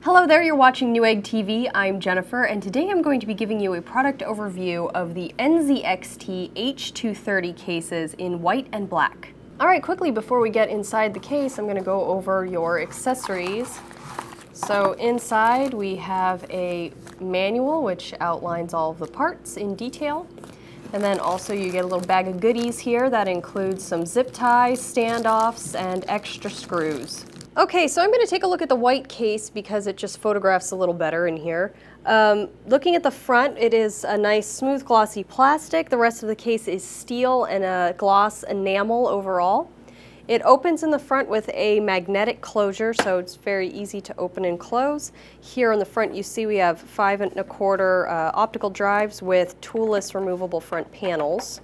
Hello there, you're watching Newegg TV. I'm Jennifer, and today I'm going to be giving you a product overview of the NZXT H230 cases in white and black. Alright, quickly before we get inside the case, I'm going to go over your accessories. So inside we have a manual which outlines all of the parts in detail. And then also you get a little bag of goodies here that includes some zip ties, standoffs, and extra screws. Okay, so I'm going to take a look at the white case because it just photographs a little better in here. Looking at the front, it is a nice smooth glossy plastic. The rest of the case is steel and a gloss enamel overall. It opens in the front with a magnetic closure, so it's very easy to open and close. Here on the front you see we have 5 1/4 optical drives with toolless removable front panels,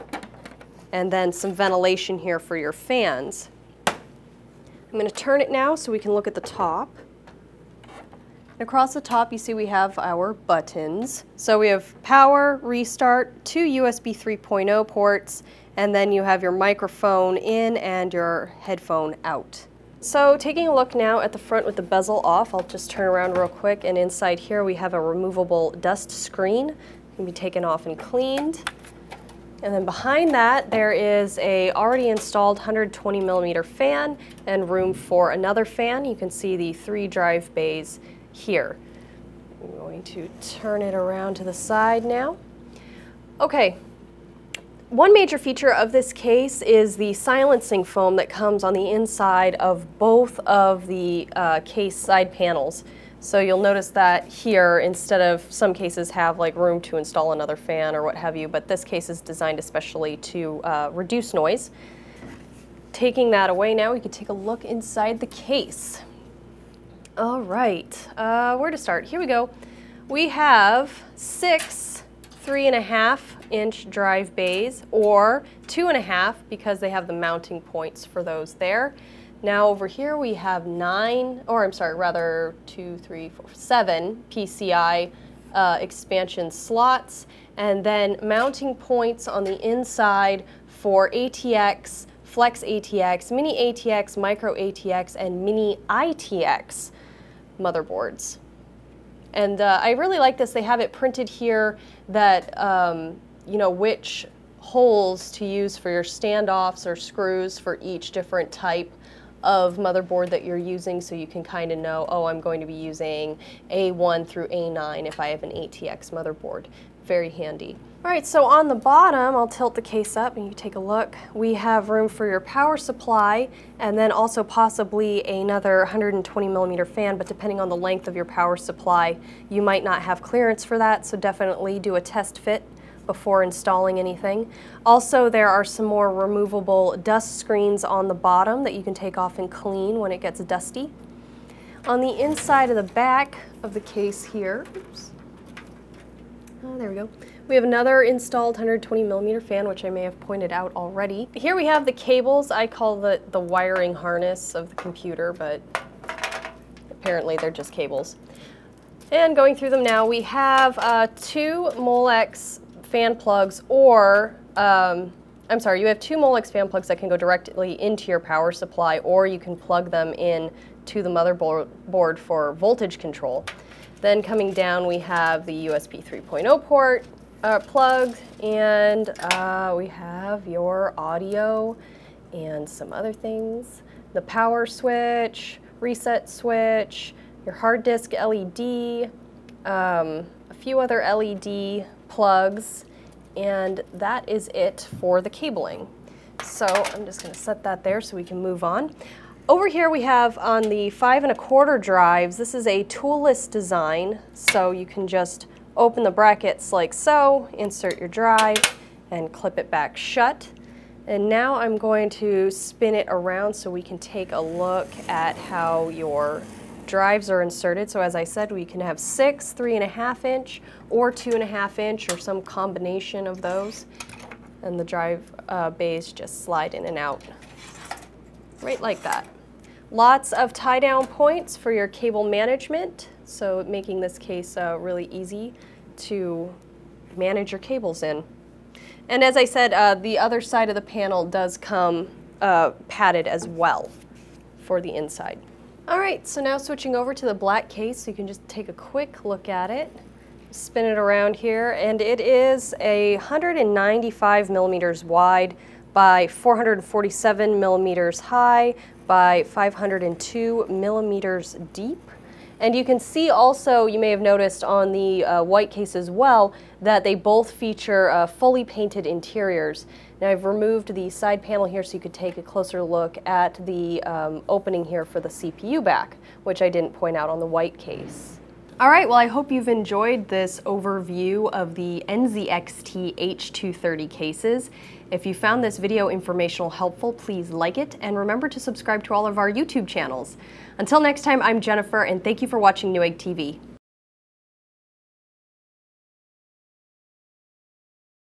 and then some ventilation here for your fans. I'm going to turn it now so we can look at the top. Across the top you see we have our buttons. So we have power, restart, 2 USB 3.0 ports, and then you have your microphone in and your headphone out. So taking a look now at the front with the bezel off, I'll just turn around real quick, and inside here we have a removable dust screen. It can be taken off and cleaned. And then behind that there is a already installed 120mm fan and room for another fan. You can see the 3 drive bays here. I'm going to turn it around to the side now. Okay. One major feature of this case is the silencing foam that comes on the inside of both of the case side panels. So you'll notice that here, instead of some cases have like room to install another fan or what have you, but this case is designed especially to reduce noise. Taking that away now, we can take a look inside the case. All right, where to start? Here we go. We have 6 3.5-inch drive bays, or 2.5 because they have the mounting points for those there. Now over here we have 7 PCI expansion slots, and then mounting points on the inside for ATX, Flex ATX, Mini ATX, Micro ATX, and Mini ITX motherboards. And I really like this. They have it printed here that, you know, which holes to use for your standoffs or screws for each different type of motherboard that you're using, so you can kind of know, oh, I'm going to be using A1 through A9 if I have an ATX motherboard. Very handy. All right, so on the bottom, I'll tilt the case up and you take a look. We have room for your power supply, and then also possibly another 120mm fan, but depending on the length of your power supply, you might not have clearance for that, so definitely do a test fit before installing anything. Also, there are some more removable dust screens on the bottom that you can take off and clean when it gets dusty. On the inside of the back of the case here, oops. Oh, there we go. We have another installed 120mm fan, which I may have pointed out already. Here we have the cables. I call it the wiring harness of the computer, but apparently they're just cables. And going through them now, we have 2 Molex fan plugs, or I'm sorry, you have 2 Molex fan plugs that can go directly into your power supply, or you can plug them in to the motherboard for voltage control. Then coming down we have the USB 3.0 port plug, and we have your audio and some other things. The power switch, reset switch, your hard disk LED, a few other LED plugs, and that is it for the cabling. So I'm just going to set that there so we can move on. Over here we have on the 5 1/4 drives, this is a toolless design, so you can just open the brackets like so, insert your drive, and clip it back shut. And now I'm going to spin it around so we can take a look at how your drives are inserted. So as I said, we can have 6 3.5-inch or 2.5-inch, or some combination of those. And the drive bays just slide in and out, right like that. Lots of tie-down points for your cable management, so making this case really easy to manage your cables in. And as I said, the other side of the panel does come padded as well for the inside. All right, so now switching over to the black case, so you can just take a quick look at it. Spin it around here, and it is 195 millimeters wide by 447 millimeters high by 502 millimeters deep. And you can see also, you may have noticed on the white case as well, that they both feature fully painted interiors. Now I've removed the side panel here so you could take a closer look at the opening here for the CPU back, which I didn't point out on the white case. All right, well, I hope you've enjoyed this overview of the NZXT H230 cases. If you found this video informational helpful, please like it, and remember to subscribe to all of our YouTube channels. Until next time, I'm Jennifer, and thank you for watching Newegg TV.